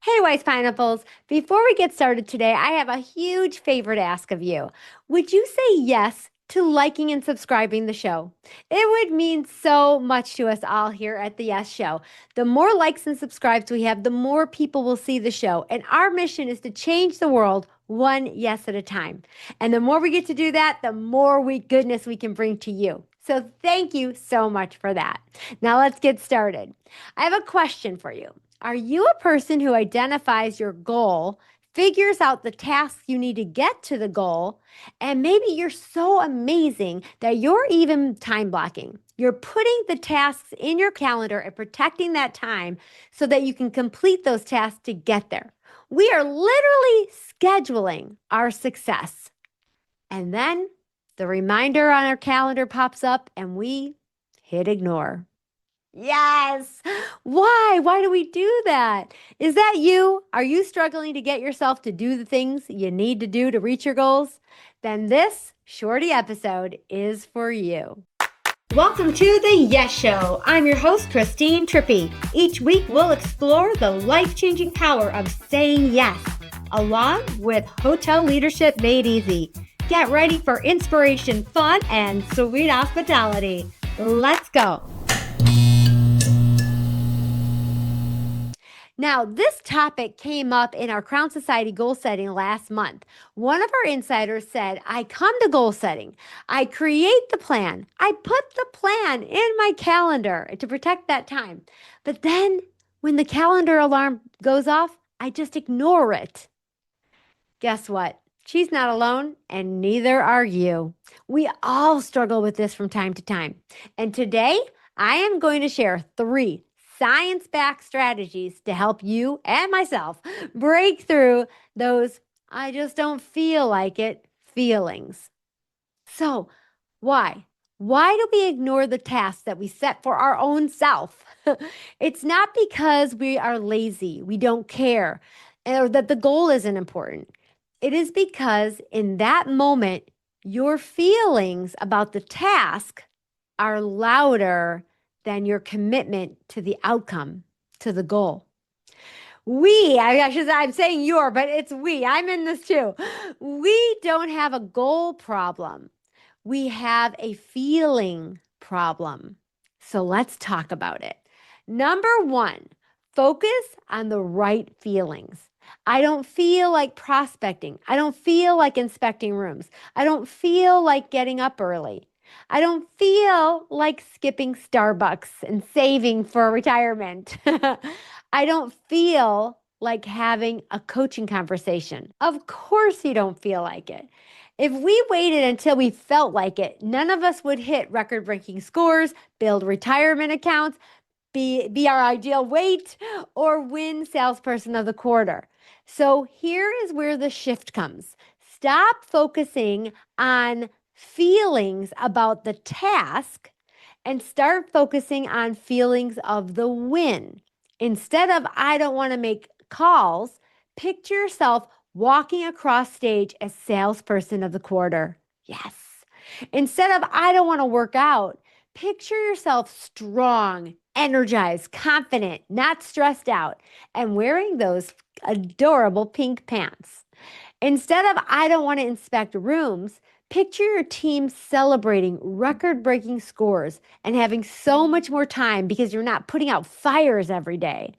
Hey, Wise Pineapples. Before we get started today, I have a huge favor to ask of you. Would you say yes to liking and subscribing the show? It would mean so much to us all here at the Yes Show. The more likes and subscribes we have, the more people will see the show. And our mission is to change the world one yes at a time. And the more we get to do that, the more goodness we can bring to you. So thank you so much for that. Now let's get started. I have a question for you. Are you a person who identifies your goal, figures out the tasks you need to get to the goal, and maybe you're so amazing that you're even time blocking? You're putting the tasks in your calendar and protecting that time so that you can complete those tasks to get there. We are literally scheduling our success. And then the reminder on our calendar pops up and we hit ignore. Yes. Why? Why do we do that? Is that you? Are you struggling to get yourself to do the things you need to do to reach your goals? Then this shorty episode is for you. Welcome to the Yes Show. I'm your host, Christine Trippy. Each week, we'll explore the life-changing power of saying yes, along with hotel leadership made easy. Get ready for inspiration, fun, and sweet hospitality. Let's go. Now, this topic came up in our Crown Society goal setting last month. One of our insiders said, I come to goal setting. I create the plan. I put the plan in my calendar to protect that time. But then when the calendar alarm goes off, I just ignore it. Guess what? She's not alone, and neither are you. We all struggle with this from time to time. And today, I am going to share 3 science-backed strategies to help you and myself break through those I just don't feel like it feelings. So, why? Why do we ignore the tasks that we set for our own self? It's not because we are lazy, we don't care, or that the goal isn't important. It is because in that moment, your feelings about the task are louder than your commitment to the outcome, to the goal. I'm saying your, but it's we. I'm in this too. We don't have a goal problem. We have a feeling problem. So let's talk about it. Number 1, focus on the right feelings. I don't feel like prospecting. I don't feel like inspecting rooms. I don't feel like getting up early. I don't feel like skipping Starbucks and saving for retirement. I don't feel like having a coaching conversation. Of course you don't feel like it. If we waited until we felt like it, none of us would hit record-breaking scores, build retirement accounts, be our ideal weight, or win salesperson of the quarter. So here is where the shift comes. Stop focusing on feelings about the task and start focusing on feelings of the win. Instead of, I don't want to make calls, picture yourself walking across stage as salesperson of the quarter. Yes. Instead of, I don't want to work out, picture yourself strong, energized, confident, not stressed out, and wearing those adorable pink pants. Instead of, I don't want to inspect rooms, picture your team celebrating record-breaking scores and having so much more time because you're not putting out fires every day.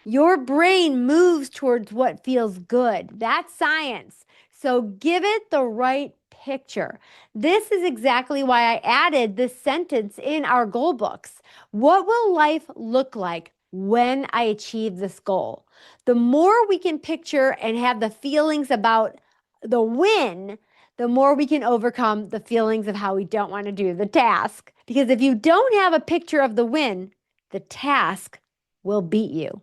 Your brain moves towards what feels good. That's science. So give it the right picture. This is exactly why I added this sentence in our goal books. What will life look like when I achieve this goal? The more we can picture and have the feelings about the win, the more we can overcome the feelings of how we don't want to do the task. Because if you don't have a picture of the win, the task will beat you.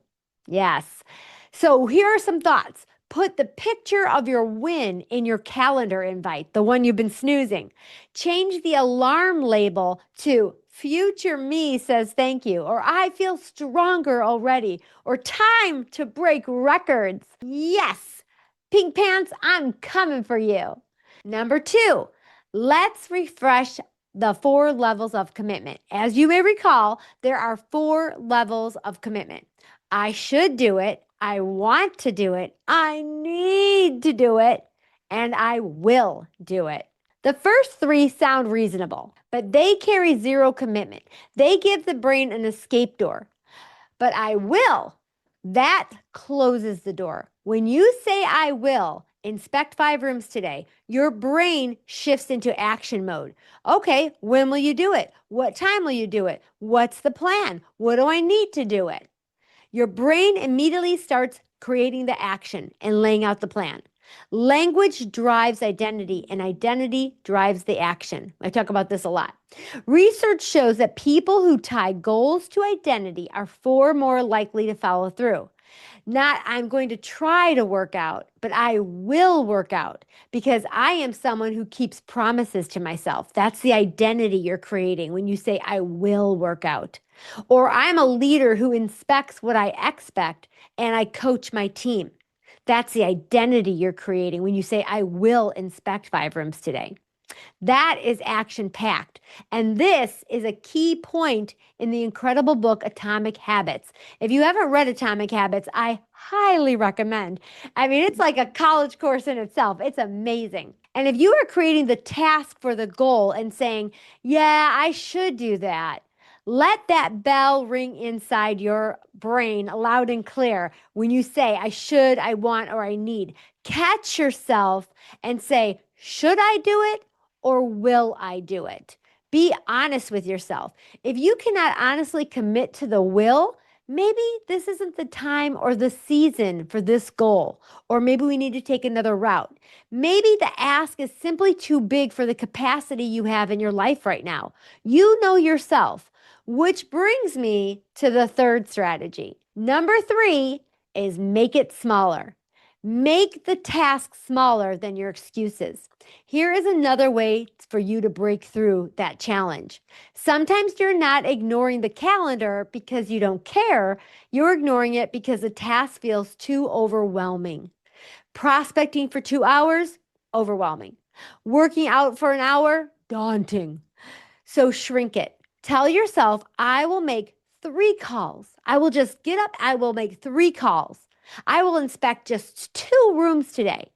Yes. So here are some thoughts. Put the picture of your win in your calendar invite, the one you've been snoozing. Change the alarm label to future me says thank you, or I feel stronger already, or time to break records. Yes. Pink pants, I'm coming for you. Number 2, let's refresh the 4 levels of commitment. As you may recall, there are 4 levels of commitment. I should do it. I want to do it. I need to do it. And I will do it. The first three sound reasonable, but they carry zero commitment. They give the brain an escape door. But I will, that closes the door. When you say I will, inspect 5 rooms today, your brain shifts into action mode. Okay, when will you do it? What time will you do it? What's the plan? What do I need to do it? Your brain immediately starts creating the action and laying out the plan. Language drives identity, and identity drives the action. I talk about this a lot. Research shows that people who tie goals to identity are far more likely to follow through. Not, I'm going to try to work out, but I will work out because I am someone who keeps promises to myself. That's the identity you're creating when you say, I will work out. Or I'm a leader who inspects what I expect and I coach my team. That's the identity you're creating when you say, I will inspect 5 rooms today. That is action packed. And this is a key point in the incredible book, Atomic Habits. If you haven't read Atomic Habits, I highly recommend. I mean, it's like a college course in itself. It's amazing. And if you are creating the task for the goal and saying, yeah, I should do that, let that bell ring inside your brain loud and clear when you say, I should, I want, or I need. Catch yourself and say, should I do it? Or will I do it? Be honest with yourself. If you cannot honestly commit to the will, maybe this isn't the time or the season for this goal, or maybe we need to take another route. Maybe the ask is simply too big for the capacity you have in your life right now. You know yourself, which brings me to the third strategy. Number 3 is make it smaller. Make the task smaller than your excuses. Here is another way for you to break through that challenge. Sometimes you're not ignoring the calendar because you don't care. You're ignoring it because the task feels too overwhelming. Prospecting for 2 hours, overwhelming. Working out for an hour, daunting. So shrink it. Tell yourself, I will make 3 calls. I will just get up. I will make 3 calls. I will inspect just 2 rooms today.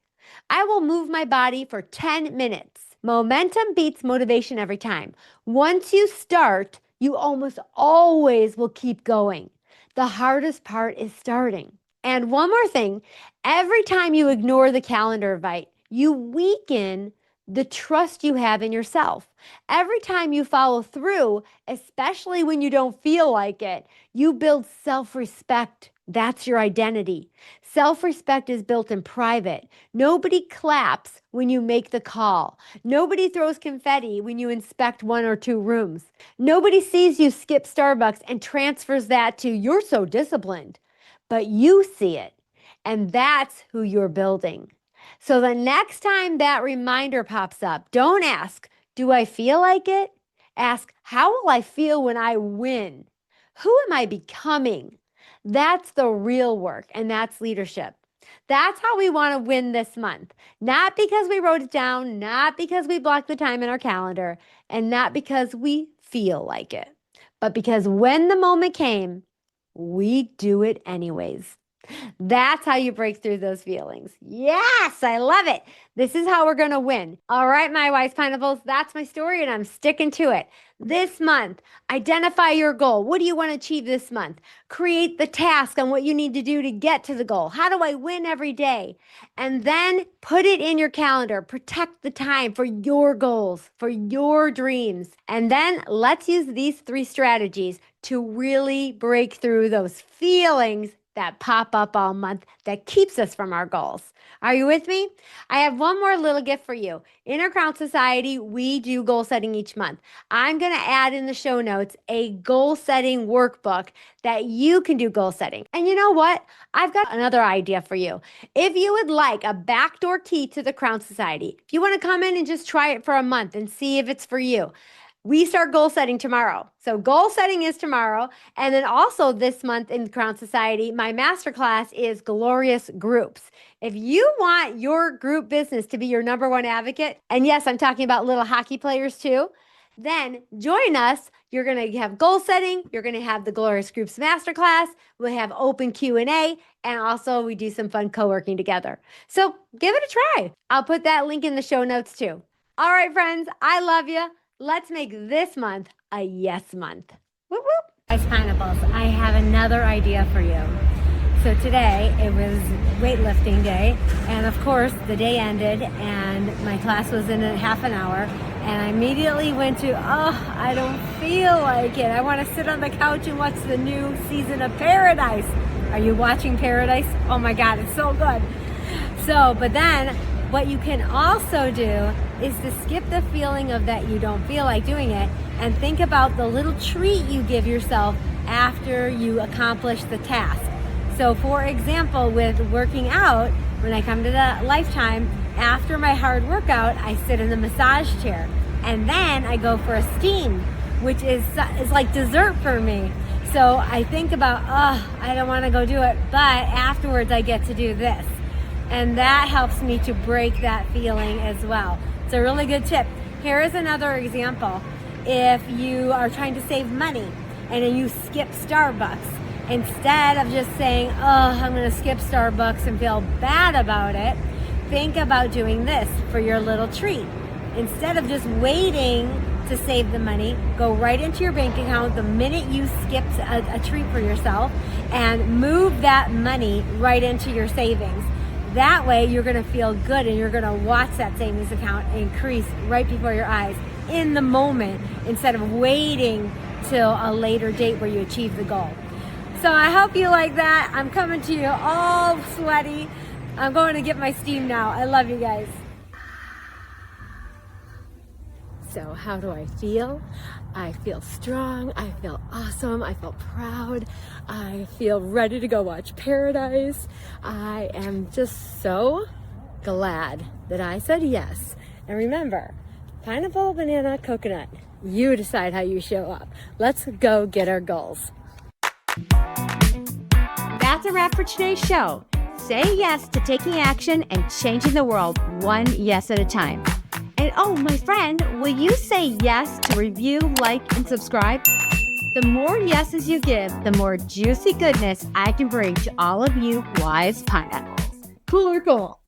I will move my body for 10 minutes. Momentum beats motivation every time. Once you start, you almost always will keep going. The hardest part is starting. And one more thing, every time you ignore the calendar invite, you weaken the trust you have in yourself. Every time you follow through, especially when you don't feel like it, you build self-respect. That's your identity. Self-respect is built in private. Nobody claps when you make the call. Nobody throws confetti when you inspect 1 or 2 rooms. Nobody sees you skip Starbucks and transfers that to you're so disciplined. But you see it, and that's who you're building. So the next time that reminder pops up, don't ask, do I feel like it? Ask, how will I feel when I win? Who am I becoming? That's the real work, and that's leadership. That's how we want to win this month. Not because we wrote it down, not because we blocked the time in our calendar, and not because we feel like it, but because when the moment came, we do it anyways. That's how you break through those feelings. Yes, I love it. This is how we're going to win. All right, my wise pineapples, that's my story and I'm sticking to it. This month, identify your goal. What do you want to achieve this month? Create the task on what you need to do to get to the goal. How do I win every day? And then put it in your calendar. Protect the time for your goals, for your dreams. And then let's use these 3 strategies to really break through those feelings that pop up all month that keeps us from our goals. Are you with me? I have one more little gift for you. In our Crown Society, we do goal setting each month. I'm going to add in the show notes a goal setting workbook that you can do goal setting. And you know what? I've got another idea for you. If you would like a backdoor key to the Crown Society, if you want to come in and just try it for a month and see if it's for you, we start goal setting tomorrow. So goal setting is tomorrow. And then also this month in Crown Society, my masterclass is Glorious Groups. If you want your group business to be your number 1 advocate, and yes, I'm talking about little hockey players too, then join us. You're going to have goal setting. You're going to have the Glorious Groups Masterclass. We'll have open Q&A, and also we do some fun co-working together. So give it a try. I'll put that link in the show notes too. All right, friends, I love you. Let's make this month a yes month. Whoop, whoop. Guys, pineapples, I have another idea for you. So today it was weightlifting day, and of course the day ended and my class was in a half an hour, and I immediately went to, I don't feel like it. I want to sit on the couch and watch the new season of Paradise. Are you watching Paradise? Oh my God, it's so good. But then what you can also do is to skip the feeling of that you don't feel like doing it and think about the little treat you give yourself after you accomplish the task. So for example, with working out, when I come to the Lifetime, after my hard workout, I sit in the massage chair and then I go for a steam, which is like dessert for me. So I think about, I don't want to go do it, but afterwards I get to do this. And that helps me to break that feeling as well. It's a really good tip. Here is another example. If you are trying to save money and then you skip Starbucks, instead of just saying, I'm going to skip Starbucks and feel bad about it, think about doing this for your little treat. Instead of just waiting to save the money, go right into your bank account the minute you skipped a treat for yourself and move that money right into your savings. That way you're going to feel good and you're going to watch that savings account increase right before your eyes in the moment instead of waiting till a later date where you achieve the goal. So I hope you like that. I'm coming to you all sweaty. I'm going to get my steam now. I love you guys. So how do I feel? I feel strong. I feel awesome. I feel proud. I feel ready to go watch Paradise. I am just so glad that I said yes. And remember, pineapple, banana, coconut. You decide how you show up. Let's go get our goals. That's a wrap for today's show. Say yes to taking action and changing the world one yes at a time. And my friend, will you say yes to review, like, and subscribe? The more yeses you give, the more juicy goodness I can bring to all of you wise pineapples. Cool or cool?